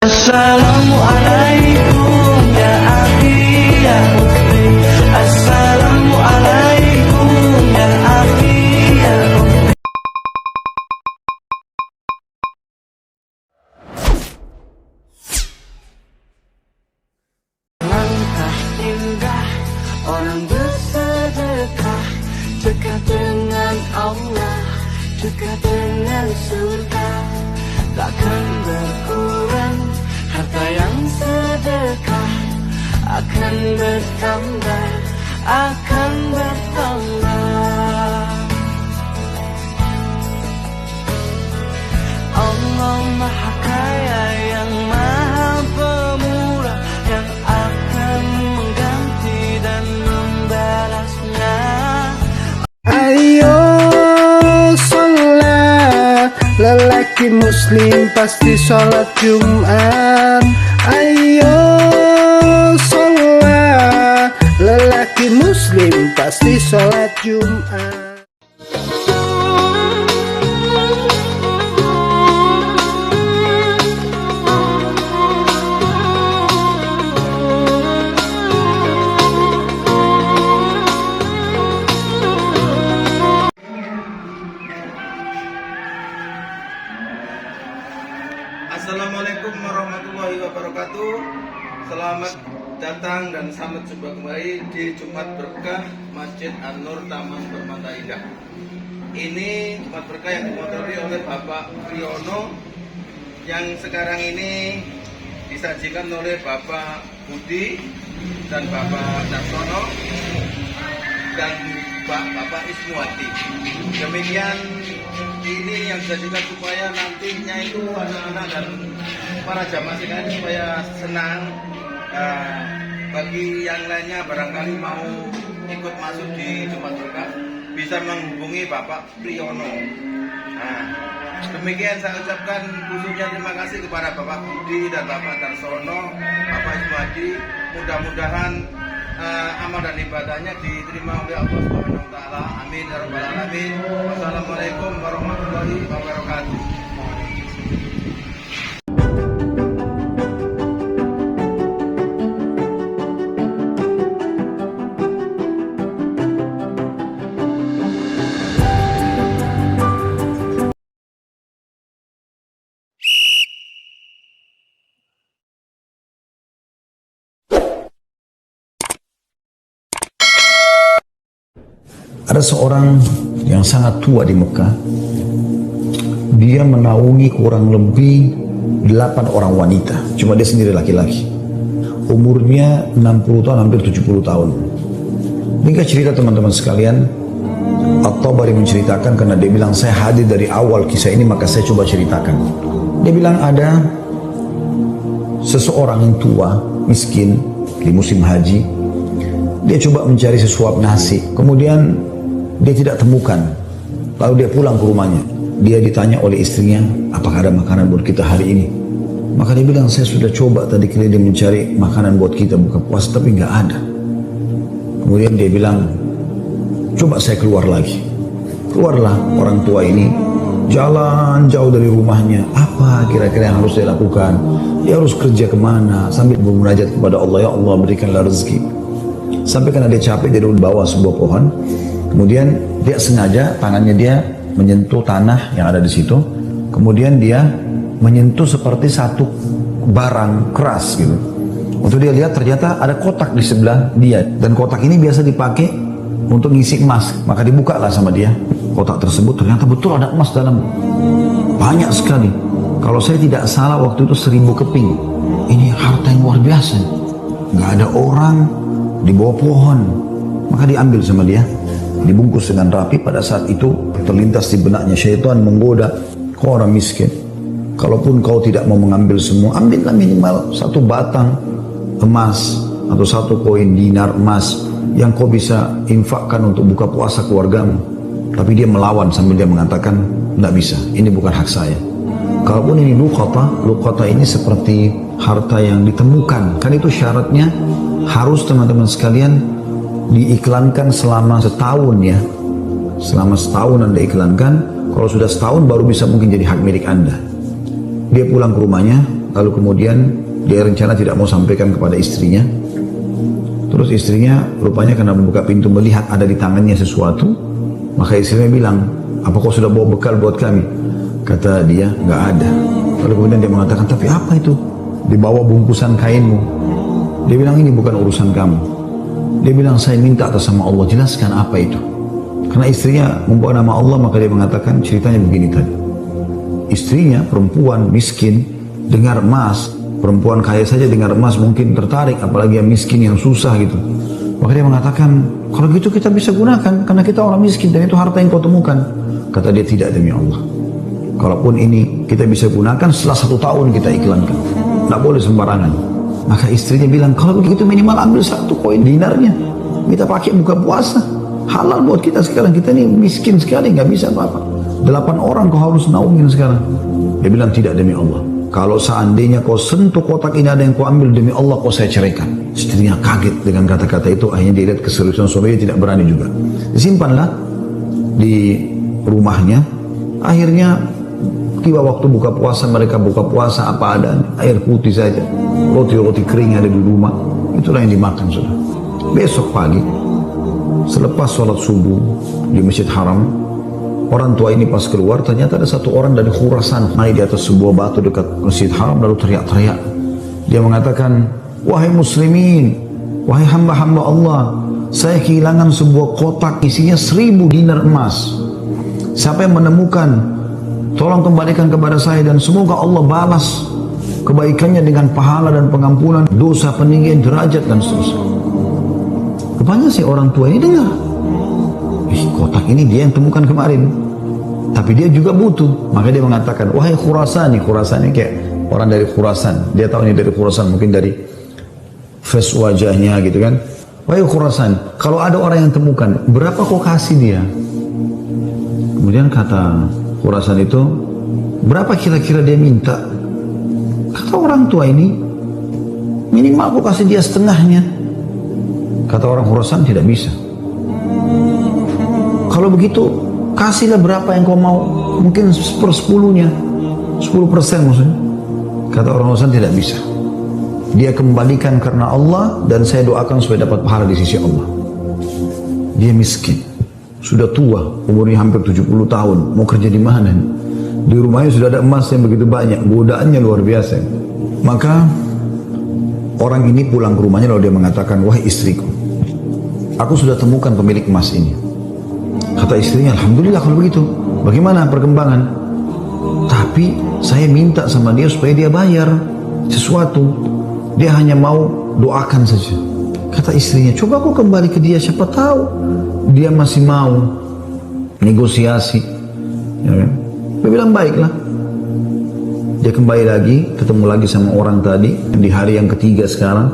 Assalamualaikum ya akhi ya ukhti. Assalamualaikum ya akhi ya ukhti. Langkah indah orang bersedekah, dekat dengan Allah, dekat dengan surga. Takkan berkurang harta yang sedekah, akan bertambah, akan bertambah. Allah Maha Kaya yang Maha Pemurah, yang akan mengganti dan membalasnya. Ayo sholat, lelaki muslim pasti sholat Jumat. Ayo sholat, lelaki muslim pasti sholat Jumat. Assalamualaikum warahmatullahi wabarakatuh. Selamat datang dan selamat jumpa kembali di Jumat Berkah Masjid An-Nur Taman Permata Indah. Ini Jumat Berkah yang dimotori oleh Bapak Priyono, yang sekarang ini disajikan oleh Bapak Budi dan Bapak Darsono dan Bapak Ismuwati. Demikian ini yang disajikan supaya nantinya itu anak-anak dan para jamaah sekalian supaya senang. Bagi yang lainnya barangkali mau ikut masuk di Jumat Berkah bisa menghubungi Bapak Priyono. Demikian saya ucapkan khususnya terima kasih kepada Bapak Budi dan Bapak Darsono, Bapak Ismuwati. Mudah-mudahan amal dan ibadahnya diterima oleh Allah Subhanahu wa taala. Amin ya rabbal alamin. Wassalamualaikum warahmatullahi wabarakatuh. Ada seorang yang sangat tua di Mekah. Dia menaungi kurang lebih 8 orang wanita. Cuma dia sendiri laki-laki. Umurnya 60 tahun, hampir 70 tahun. Ini cerita teman-teman sekalian. At-Tabari menceritakan karena dia bilang, saya hadir dari awal kisah ini maka saya coba ceritakan. Dia bilang ada seseorang yang tua, miskin, di musim haji. Dia coba mencari sesuap nasi. Kemudian dia tidak temukan. Lalu dia pulang ke rumahnya. Dia ditanya oleh istrinya, apakah ada makanan buat kita hari ini? Maka dia bilang, saya sudah coba tadi keliling mencari makanan buat kita buka puasa, tapi nggak ada. Kemudian dia bilang, coba saya keluar lagi. Keluarlah orang tua ini, jalan jauh dari rumahnya. Apa kira-kira yang harus dia lakukan? Dia harus kerja kemana? Sambil bermunajat kepada Allah, ya Allah berikanlah rezeki. Sampai karena dia capek, dia dulu bawa sebuah pohon. Kemudian dia sengaja tangannya dia menyentuh tanah yang ada di situ. Kemudian dia menyentuh seperti satu barang keras gitu. Untuk dia lihat ternyata ada kotak di sebelah dia. Dan kotak ini biasa dipakai untuk ngisi emas. Maka dibukalah sama dia kotak tersebut. Ternyata betul ada emas dalam. Banyak sekali. Kalau saya tidak salah waktu itu 1000 keping. Ini harta yang luar biasa. Nggak ada orang di bawah pohon. Maka diambil sama dia, dibungkus dengan rapi. Pada saat itu terlintas di benaknya syaitan menggoda, kau orang miskin, kalaupun kau tidak mau mengambil semua, ambillah minimal 1 batang emas atau 1 koin dinar emas yang kau bisa infakkan untuk buka puasa keluargamu. Tapi dia melawan sambil dia mengatakan, tidak bisa, ini bukan hak saya. Kalaupun ini luqata ini seperti harta yang ditemukan, kan itu syaratnya harus teman-teman sekalian diiklankan selama setahun ya. Selama setahun Anda iklankan, kalau sudah setahun baru bisa mungkin jadi hak milik Anda. Dia pulang ke rumahnya, lalu kemudian dia rencana tidak mau sampaikan kepada istrinya. Terus istrinya rupanya karena membuka pintu melihat ada di tangannya sesuatu, maka istrinya bilang, apa kau sudah bawa bekal buat kami? Kata dia, nggak ada. Lalu kemudian dia mengatakan, tapi apa itu? Di bawah bungkusan kainmu. Dia bilang, ini bukan urusan kamu. Dia bilang, saya minta atas sama Allah, jelaskan apa itu. Karena istrinya membawa nama Allah, maka dia mengatakan ceritanya begini tadi. Istrinya perempuan miskin dengar emas, perempuan kaya saja dengar emas mungkin tertarik, apalagi yang miskin yang susah gitu. Maka dia mengatakan, kalau gitu kita bisa gunakan karena kita orang miskin dan itu harta yang kau temukan. Kata dia, tidak, demi Allah. Kalaupun ini kita bisa gunakan setelah 1 tahun kita iklankan, tidak boleh sembarangan. Maka istrinya bilang, kalau begitu minimal ambil 1 koin dinarnya, kita pakai buka puasa, halal buat kita sekarang, kita ini miskin sekali, nggak bisa apa-apa. 8 orang kau harus naungin sekarang. Dia bilang, tidak, demi Allah. Kalau seandainya kau sentuh kotak ini ada yang kau ambil, demi Allah kau saya ceraikan. Istrinya kaget dengan kata-kata itu. Akhirnya dia lihat keseriusan suaminya, tidak berani juga. Disimpanlah di rumahnya. Akhirnya tiba waktu buka puasa, mereka buka puasa apa ada, air putih saja, roti-roti kering ada di rumah, itulah yang dimakan sudah. Besok pagi selepas sholat subuh di Masjid Haram, orang tua ini pas keluar, ternyata ada 1 orang dari Khurasan naik di atas sebuah batu dekat Masjid Haram lalu teriak-teriak. Dia mengatakan, wahai muslimin, wahai hamba-hamba Allah, saya kehilangan sebuah kotak isinya 1000 dinar emas. Siapa yang menemukan, tolong kembalikan kepada saya dan semoga Allah balas kebaikannya dengan pahala dan pengampunan dosa, peninggian derajat dan seterusnya. Rupanya si orang tua ini dengar, kotak ini dia yang temukan kemarin, tapi dia juga butuh. Maka dia mengatakan, wahai Khurasani, Khurasani kayak orang dari Khurasan, dia tahu ini dari Khurasan, mungkin dari face wajahnya gitu kan. Wahai Khurasan, kalau ada orang yang temukan, berapa kau kasih dia? Kemudian kata Khurasan itu, berapa kira-kira dia minta? Kata orang tua ini, minimal aku kasih dia setengahnya. Kata orang Khurasan, tidak bisa. Kalau begitu, kasihlah berapa yang kau mau, mungkin 1/10-nya, 10% maksudnya. Kata orang Khurasan, tidak bisa. Dia kembalikan karena Allah dan saya doakan supaya dapat pahala di sisi Allah. Dia miskin, sudah tua, umurnya hampir 70 tahun, mau kerja di mana? Di rumahnya sudah ada emas yang begitu banyak, godaannya luar biasa. Maka orang ini pulang ke rumahnya lalu dia mengatakan, wahai istriku, aku sudah temukan pemilik emas ini. Kata istrinya, alhamdulillah kalau begitu. Bagaimana perkembangan? Tapi saya minta sama dia supaya dia bayar sesuatu. Dia hanya mau doakan saja. Kata istrinya, coba aku kembali ke dia, siapa tahu dia masih mau negosiasi. Ya kan? Dia bilang baiklah. Dia kembali lagi, ketemu lagi sama orang tadi di hari yang ketiga sekarang.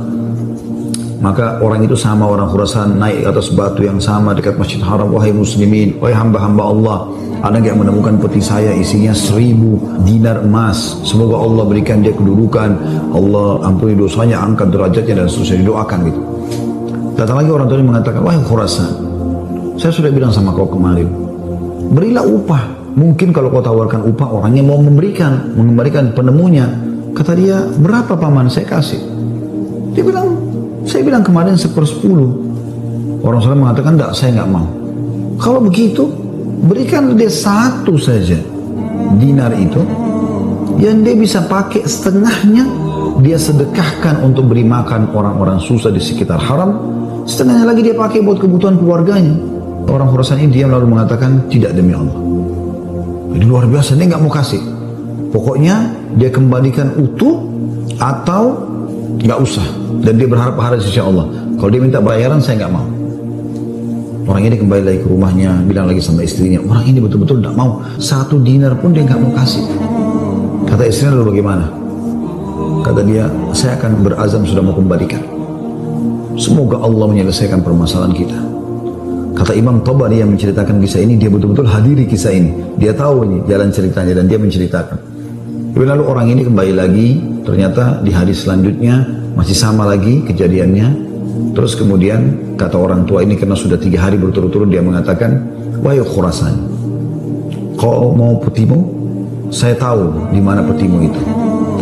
Maka orang itu sama orang Khurasan naik atas batu yang sama dekat Masjid Haram. Wahai muslimin, wahai hamba-hamba Allah, ada yang menemukan peti saya isinya 1000 dinar emas. Semoga Allah berikan dia kedudukan, Allah ampuni dosanya, angkat derajatnya dan seterusnya, didoakan gitu. Datang lagi orang tua mengatakan, wahai Khurasan, saya sudah bilang sama kau kemarin, berilah upah. Mungkin kalau kau tawarkan upah, orangnya mau mengembalikan penemunya. Kata dia, berapa paman saya kasih? Dia bilang, saya bilang kemarin 1/10. Orang sana mengatakan, enggak, saya enggak mau. Kalau begitu, berikan dia 1 saja dinar itu, yang dia bisa pakai setengahnya, dia sedekahkan untuk beri makan orang-orang susah di sekitar haram, setengahnya lagi dia pakai buat kebutuhan keluarganya. Orang Khurasan ini diam lalu mengatakan, tidak, demi Allah. Jadi luar biasa, dia nggak mau kasih. Pokoknya dia kembalikan utuh atau nggak usah. Dan dia berharap pahala di sisi Allah. Kalau dia minta bayaran, saya nggak mau. Orang ini kembali lagi ke rumahnya, bilang lagi sama istrinya, orang ini betul-betul nggak mau 1 dinar pun dia nggak mau kasih. Kata istrinya, lalu bagaimana? Kata dia, saya akan berazam sudah mau kembalikan. Semoga Allah menyelesaikan permasalahan kita. Kata Imam Tabari yang menceritakan kisah ini, dia betul-betul hadiri kisah ini. Dia tahu ini jalan ceritanya dan dia menceritakan. Lalu orang ini kembali lagi, ternyata di hari selanjutnya masih sama lagi kejadiannya. Terus kemudian kata orang tua ini, karena sudah 3 hari berturut-turut, dia mengatakan, wahai Khurasan, kau mau putimu? saya tahu di mana petimu itu.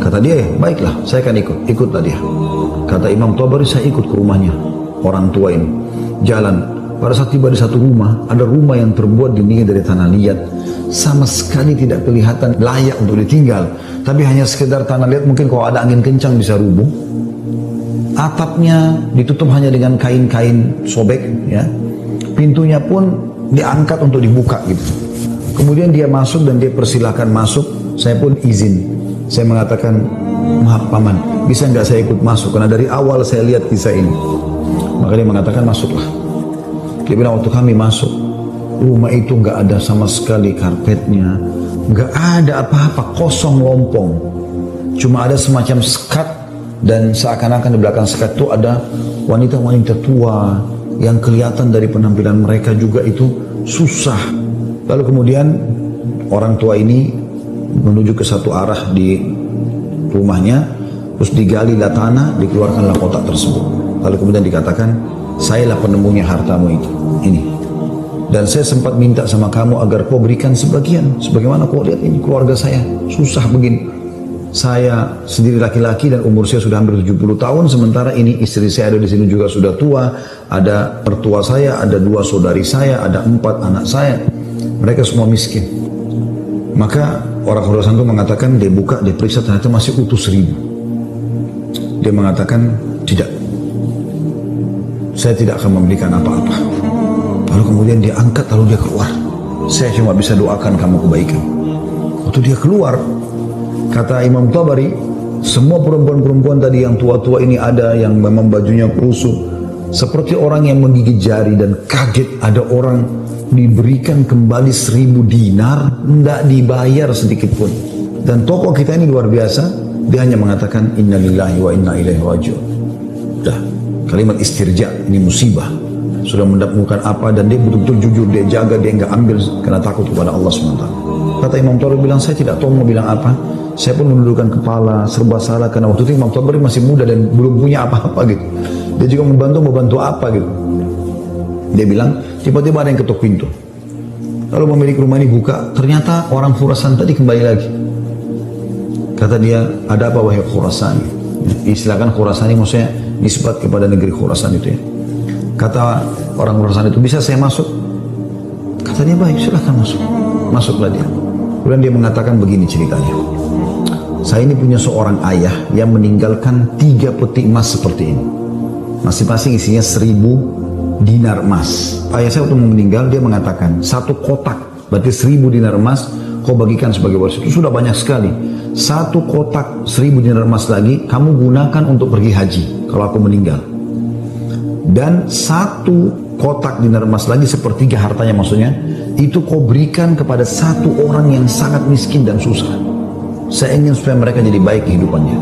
Kata dia, baiklah, saya akan ikut. Ikutlah dia. Kata Imam Tabari, saya ikut ke rumahnya orang tua ini. Jalan. Pada saat tiba di satu rumah, ada rumah yang terbuat dindingnya dari tanah liat, sama sekali tidak kelihatan layak untuk ditinggal. Tapi hanya sekedar tanah liat, mungkin kalau ada angin kencang bisa rubuh. Atapnya ditutup hanya dengan kain-kain sobek, ya. Pintunya pun diangkat untuk dibuka gitu. Kemudian dia masuk dan dia persilahkan masuk. Saya pun izin. Saya mengatakan, maaf paman, bisa nggak saya ikut masuk? Karena dari awal saya lihat kisah ini. Maka dia mengatakan, masuklah. Dia bilang, waktu kami masuk, rumah itu nggak ada sama sekali karpetnya, nggak ada apa-apa, kosong lompong. Cuma ada semacam sekat, dan seakan-akan di belakang sekat itu ada wanita-wanita tua yang kelihatan dari penampilan mereka juga itu susah. Lalu kemudian orang tua ini menuju ke satu arah di rumahnya, terus digalilah tanah, dikeluarkanlah kotak tersebut. Lalu kemudian dikatakan, sayalah penemunya hartamu itu, ini. Dan saya sempat minta sama kamu agar kau berikan sebagian. Sebagaimana kau lihat ini keluarga saya, susah begini. Saya sendiri laki-laki dan umur saya sudah hampir 70 tahun, sementara ini istri saya ada di sini juga sudah tua, ada mertua saya, ada 2 saudari saya, ada 4 anak saya. Mereka semua miskin. Maka orang Khurasan itu mengatakan, dia buka, dia periksa, ternyata masih utuh 1000. Dia mengatakan, tidak, saya tidak akan memberikan apa-apa. Lalu kemudian dia angkat, lalu dia keluar. Saya cuma bisa doakan kamu kebaikan. Waktu dia keluar, kata Imam Tabari, semua perempuan-perempuan tadi yang tua-tua ini ada yang memang bajunya kusut, seperti orang yang menggigit jari dan kaget ada orang diberikan kembali 1000 dinar, tidak dibayar sedikit pun. Dan tokoh kita ini luar biasa, dia hanya mengatakan inna lillahi wa inna ilaihi raji'un. Dah, kalimat istirja, ini musibah. Sudah mendapatkan apa dan dia betul-betul jujur, dia jaga, dia enggak ambil karena takut kepada Allah SWT. Kata Imam Tabari bilang, saya tidak tahu mau bilang apa. Saya pun menundukkan kepala, serba salah, karena waktu itu Imam Tabari masih muda dan belum punya apa-apa gitu. Dia juga mau bantu apa gitu. Dia bilang, tiba-tiba ada yang ketuk pintu. Lalu pemilik rumah ini buka, ternyata orang Khurasan tadi kembali lagi. Kata dia, ada apa wahai Khurasani? Istilahkan Khurasani maksudnya nisbat kepada negeri Khurasan itu ya. Kata orang Khurasan itu, bisa saya masuk? Kata dia, baik, silahkan masuk. Masuklah dia. Kemudian dia mengatakan begini ceritanya. Saya ini punya seorang ayah yang meninggalkan 3 peti emas seperti ini. Masing-masing isinya 1000 dinar emas. Ayah saya waktu meninggal, dia mengatakan, 1 kotak, berarti 1000 dinar emas, kau bagikan sebagai waris. Itu sudah banyak sekali. 1 kotak 1000 dinar emas lagi, kamu gunakan untuk pergi haji, kalau aku meninggal. Dan 1 kotak dinar emas lagi, sepertiga hartanya maksudnya, itu kau berikan kepada 1 orang yang sangat miskin dan susah. Saya ingin supaya mereka jadi baik kehidupannya.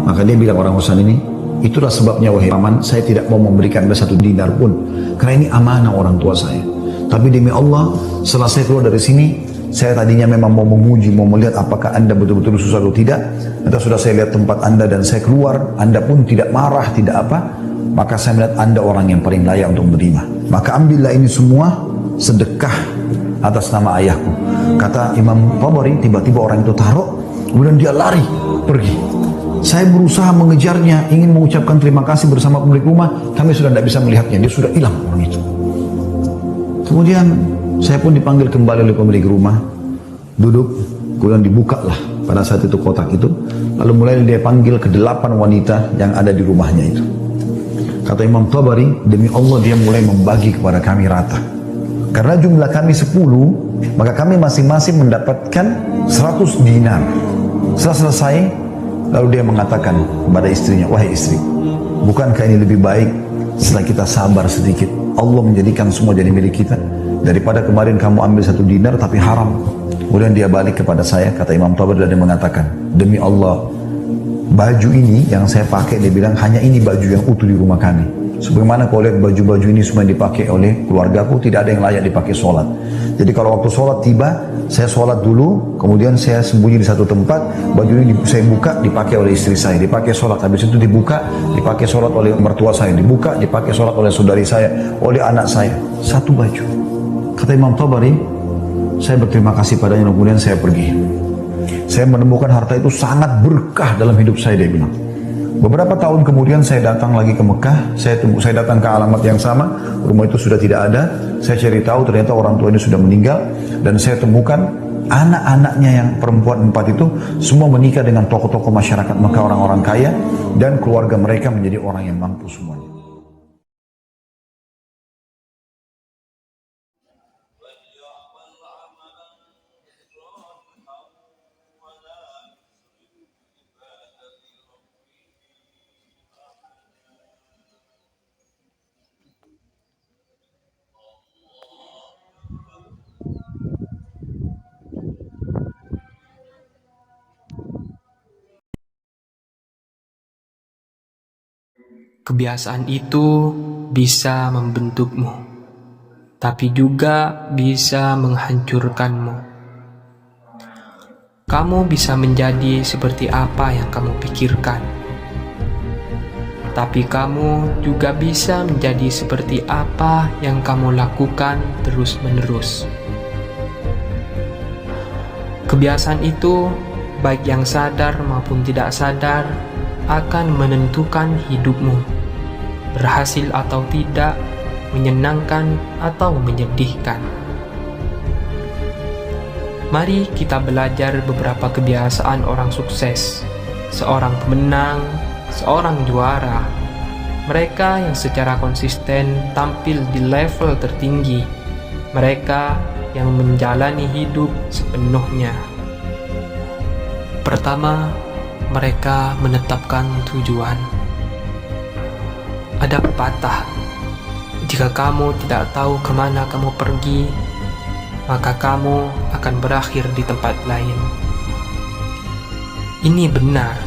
Maka dia bilang orang Khurasan ini, itulah sebabnya wahai paman, saya tidak mau memberikan Anda 1 dinar pun, karena ini amanah orang tua saya. Tapi demi Allah, setelah saya keluar dari sini, saya tadinya memang mau menguji, mau melihat apakah Anda betul-betul susah atau tidak. Nanti sudah saya lihat tempat Anda dan saya keluar, Anda pun tidak marah, tidak apa, maka saya melihat Anda orang yang paling layak untuk menerima. Maka ambillah ini semua sedekah atas nama ayahku. Kata Imam Tabari, tiba-tiba orang itu taruh, kemudian dia lari pergi. Saya berusaha mengejarnya, ingin mengucapkan terima kasih bersama pemilik rumah, kami sudah tidak bisa melihatnya, dia sudah hilang orang itu. Kemudian saya pun dipanggil kembali oleh pemilik rumah, duduk, kemudian dibukalah pada saat itu kotak itu, lalu mulai dia panggil ke 8 wanita yang ada di rumahnya itu. Kata Imam Tabari, demi Allah dia mulai membagi kepada kami rata. Karena jumlah kami 10, maka kami masing-masing mendapatkan 100 dinar. Setelah selesai, lalu dia mengatakan kepada istrinya, wahai istri, bukankah ini lebih baik setelah kita sabar sedikit, Allah menjadikan semua jadi milik kita, daripada kemarin kamu ambil 1 dinar tapi haram. Kemudian dia balik kepada saya, kata Imam Tabari, dan dia mengatakan, demi Allah, baju ini yang saya pakai, dia bilang, hanya ini baju yang utuh di rumah kami. Sebagaimana kau lihat baju-baju ini semua dipakai oleh keluargaku, tidak ada yang layak dipakai sholat. Jadi kalau waktu sholat tiba, saya sholat dulu, kemudian saya sembunyi di satu tempat, baju ini saya buka, dipakai oleh istri saya, dipakai sholat. Habis itu dibuka, dipakai sholat oleh mertua saya, dibuka, dipakai sholat oleh saudari saya, oleh anak saya. 1 baju. Kata Imam Tabari, saya berterima kasih padanya, kemudian saya pergi. Saya menemukan harta itu sangat berkah dalam hidup saya, dia bilang. Beberapa tahun kemudian saya datang lagi ke Mekah, saya datang ke alamat yang sama, rumah itu sudah tidak ada. Saya cari tahu ternyata orang tua ini sudah meninggal, dan saya temukan anak-anaknya yang perempuan 4 itu semua menikah dengan tokoh-tokoh masyarakat Mekah, orang-orang kaya, dan keluarga mereka menjadi orang yang mampu semuanya. Kebiasaan itu bisa membentukmu, tapi juga bisa menghancurkanmu. Kamu bisa menjadi seperti apa yang kamu pikirkan, tapi kamu juga bisa menjadi seperti apa yang kamu lakukan terus-menerus. Kebiasaan itu, baik yang sadar maupun tidak sadar, akan menentukan hidupmu. Berhasil atau tidak, menyenangkan atau menyedihkan. Mari kita belajar beberapa kebiasaan orang sukses, seorang pemenang, seorang juara, mereka yang secara konsisten tampil di level tertinggi, mereka yang menjalani hidup sepenuhnya. Pertama, mereka menetapkan tujuan. Ada pepatah, jika kamu tidak tahu kemana kamu pergi, maka kamu akan berakhir di tempat lain. Ini benar,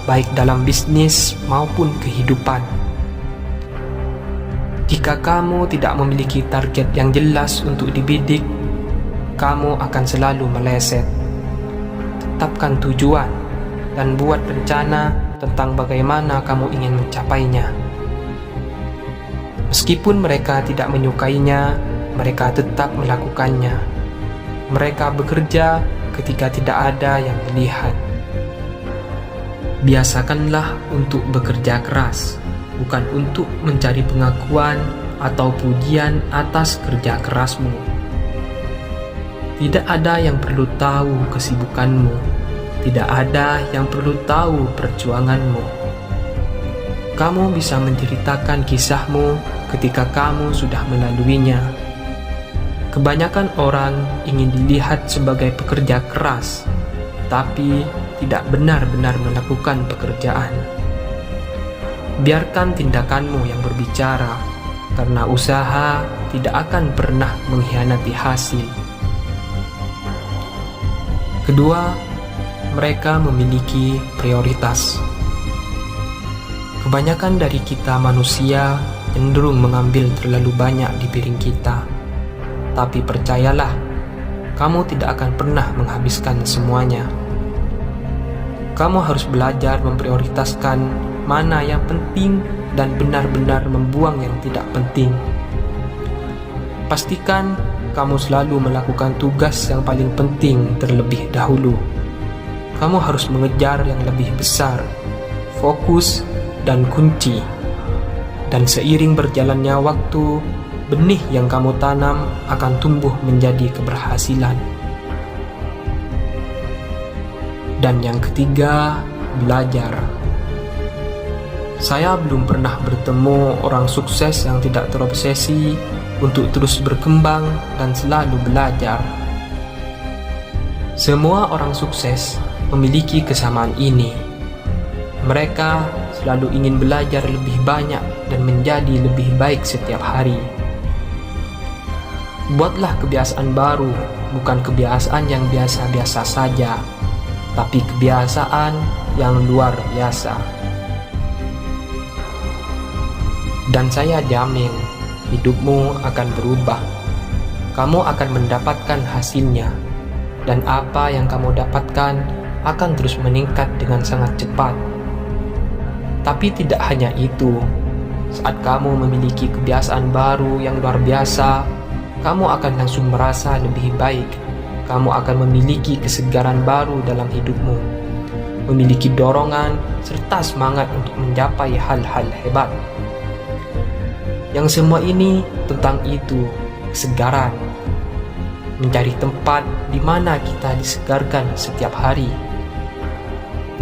baik dalam bisnis maupun kehidupan. Jika kamu tidak memiliki target yang jelas untuk dibidik, kamu akan selalu meleset. Tetapkan tujuan dan buat rencana tentang bagaimana kamu ingin mencapainya. Meskipun mereka tidak menyukainya, mereka tetap melakukannya. Mereka bekerja ketika tidak ada yang melihat. Biasakanlah untuk bekerja keras, bukan untuk mencari pengakuan atau pujian atas kerja kerasmu. Tidak ada yang perlu tahu kesibukanmu. Tidak ada yang perlu tahu perjuanganmu. Kamu bisa menceritakan kisahmu ketika kamu sudah melaluinya. Kebanyakan orang ingin dilihat sebagai pekerja keras, tapi tidak benar-benar melakukan pekerjaan. Biarkan tindakanmu yang berbicara, karena usaha tidak akan pernah mengkhianati hasil. Kedua, mereka memiliki prioritas. Kebanyakan dari kita manusia cenderung mengambil terlalu banyak di piring kita. Tapi percayalah, kamu tidak akan pernah menghabiskan semuanya. Kamu harus belajar memprioritaskan mana yang penting dan benar-benar membuang yang tidak penting. Pastikan kamu selalu melakukan tugas yang paling penting terlebih dahulu. Kamu harus mengejar yang lebih besar, fokus, dan kunci. Dan seiring berjalannya waktu, benih yang kamu tanam akan tumbuh menjadi keberhasilan. Dan yang ketiga, belajar. Saya belum pernah bertemu orang sukses yang tidak terobsesi untuk terus berkembang dan selalu belajar. Semua orang sukses memiliki kesamaan ini. Mereka selalu ingin belajar lebih banyak dan menjadi lebih baik setiap hari. Buatlah kebiasaan baru, bukan kebiasaan yang biasa-biasa saja, tapi kebiasaan yang luar biasa. Dan saya jamin, hidupmu akan berubah. Kamu akan mendapatkan hasilnya, dan apa yang kamu dapatkan akan terus meningkat dengan sangat cepat. Tapi tidak hanya itu, saat kamu memiliki kebiasaan baru yang luar biasa, kamu akan langsung merasa lebih baik kamu akan memiliki kesegaran baru dalam hidupmu, memiliki dorongan serta semangat untuk mencapai hal-hal hebat. Yang semua ini tentang itu, kesegaran. Mencari tempat di mana kita disegarkan setiap hari,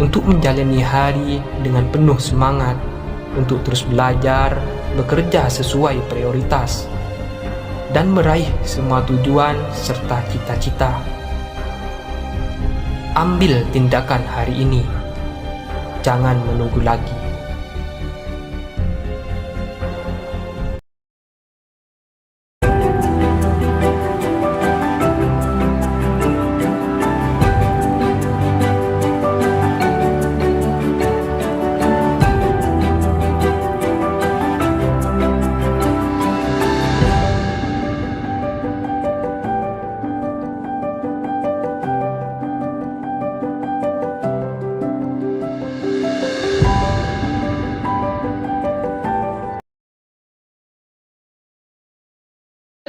untuk menjalani hari dengan penuh semangat, untuk terus belajar, bekerja sesuai prioritas, dan meraih semua tujuan serta cita-cita. Ambil tindakan hari ini, jangan menunggu lagi.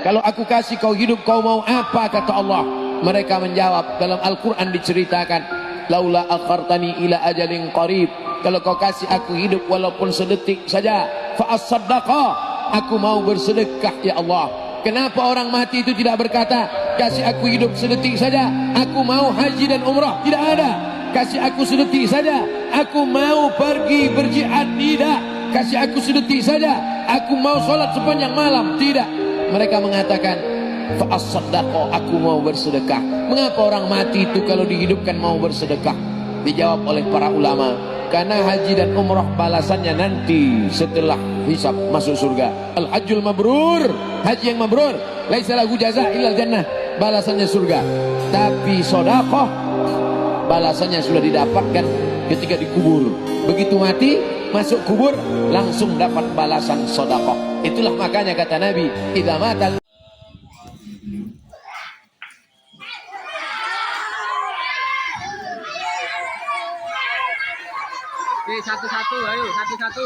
Kalau aku kasih kau hidup, kau mau apa? Kata Allah. Mereka menjawab, dalam Al-Quran diceritakan, laula akhartani ila ajalin qarib, kalau kau kasih aku hidup walaupun sedetik saja, fa as-saddaqa, aku mau bersedekah ya Allah. Kenapa orang mati itu tidak berkata, kasih aku hidup sedetik saja, aku mau haji dan umrah? Tidak ada. Kasih aku sedetik saja, aku mau pergi berjihad? Tidak. Kasih aku sedetik saja, aku mau sholat sepanjang malam? Tidak. Mereka mengatakan, fa as-saddaqa, aku mau bersedekah. Mengapa orang mati itu kalau dihidupkan mau bersedekah? Dijawab oleh para ulama, karena haji dan umrah balasannya nanti setelah hisab masuk surga. Al-hajjul mabrur, haji yang mabrur, laisa lahu jaza illal jannah, balasannya surga. Tapi sedekah balasannya sudah didapatkan ketika dikubur. Begitu mati, masuk kubur, langsung dapat balasan sedekah. Itulah makanya kata Nabi, idza matal satu-satu, ayo satu-satu.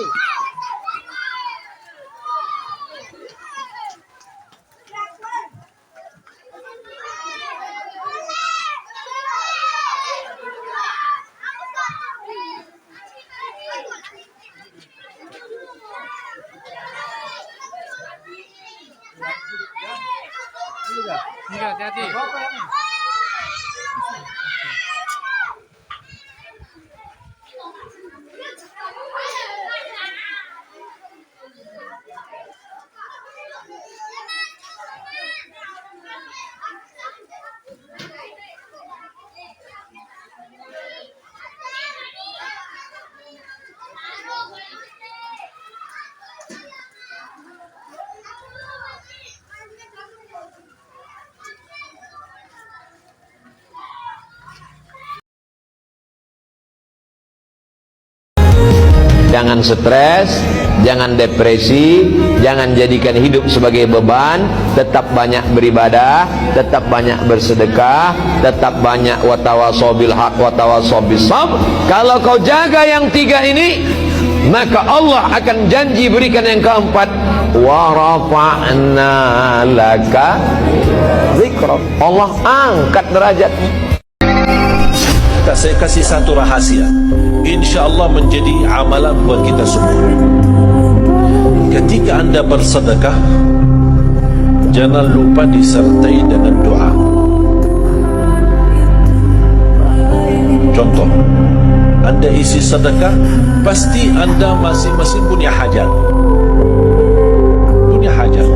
Enggak, hati-hati. Jangan stres, jangan depresi, jangan jadikan hidup sebagai beban. Tetap banyak beribadah, tetap banyak bersedekah, tetap banyak watawasau bil haq watawasau bis sabr. Kalau kau jaga yang tiga ini, maka Allah akan janji berikan yang keempat, wa rafa'na laka dzikra. Allah angkat derajatmu. Saya kasih satu rahasia, InsyaAllah menjadi amalan buat kita semua. Ketika anda bersedekah, jangan lupa disertai dengan doa. Contoh, anda isi sedekah, pasti anda masing-masing punya hajat. Punya hajat.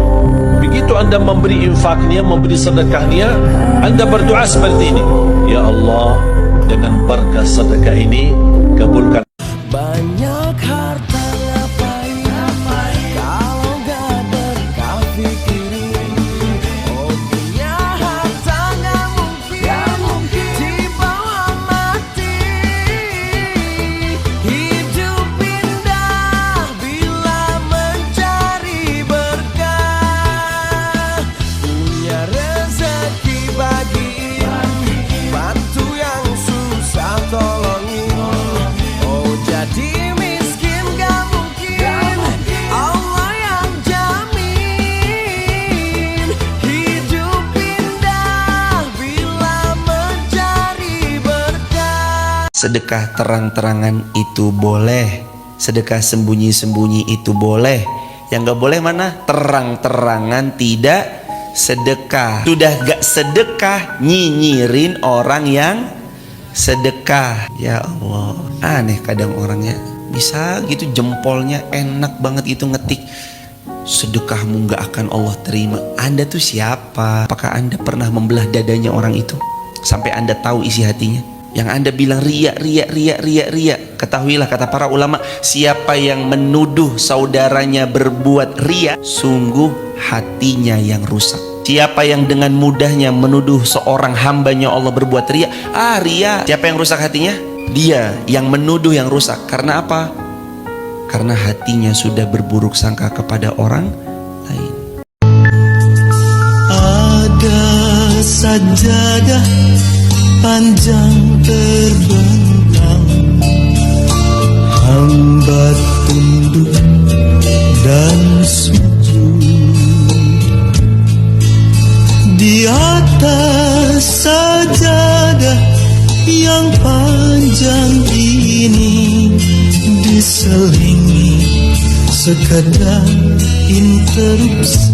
Begitu anda memberi infaknya, memberi sedekahnya, anda berdoa seperti ini, ya Allah, dengan berkah sedekah ini kabulkan. Banyak harta ngapain kalau gak berkah pikirin. Oh punya harta gak mungkin dibawa mati. Hidup indah bila mencari berkah. Punya rezeki bagi bantu yang susah tolongin. Oh sedekah terang-terangan itu boleh, sedekah sembunyi-sembunyi itu boleh. Yang gak boleh mana? Terang-terangan tidak sedekah. Sudah gak sedekah, nyinyirin orang yang sedekah. Ya Allah, aneh kadang orangnya. Bisa gitu jempolnya enak banget itu ngetik, sedekahmu gak akan Allah terima. Anda tuh siapa? Apakah Anda pernah membelah dadanya orang itu sampai Anda tahu isi hatinya? Yang Anda bilang riya. Ketahuilah kata para ulama, siapa yang menuduh saudaranya berbuat riya, sungguh hatinya yang rusak. Siapa yang dengan mudahnya menuduh seorang hambanya Allah berbuat riya, riya. Siapa yang rusak hatinya? Dia yang menuduh yang rusak. Karena apa? Karena hatinya sudah berburuk sangka kepada orang lain. Ada sajadah panjang terbentang, hamba tunduk dan sujud. Di atas sajadah yang panjang ini diselingi sekadar interupsi.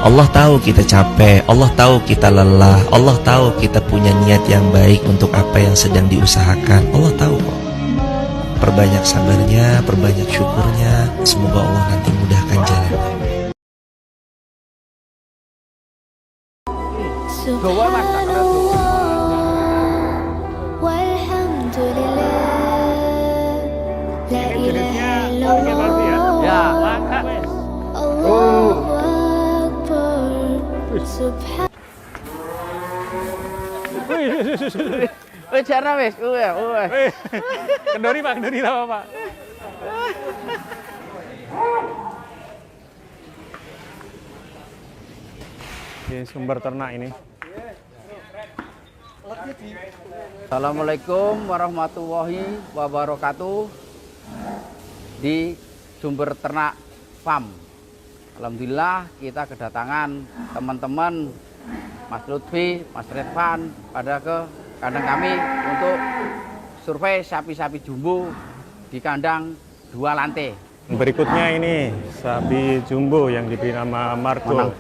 Allah tahu kita capek, Allah tahu kita lelah, Allah tahu kita punya niat yang baik untuk apa yang sedang diusahakan. Allah tahu kok. Perbanyak sabarnya, perbanyak syukurnya. Semoga Allah nanti mudahkan jalannya. Kendori Pak, kendori apa Pak? Di sumber ternak ini. Assalamualaikum warahmatullahi wabarakatuh. Di sumber ternak farm, alhamdulillah kita kedatangan teman-teman Mas Lutfi, Mas Redvan pada ke kandang kami untuk survei sapi-sapi jumbo di kandang 2 lantai. Berikutnya ini sapi jumbo yang diberi nama Marco.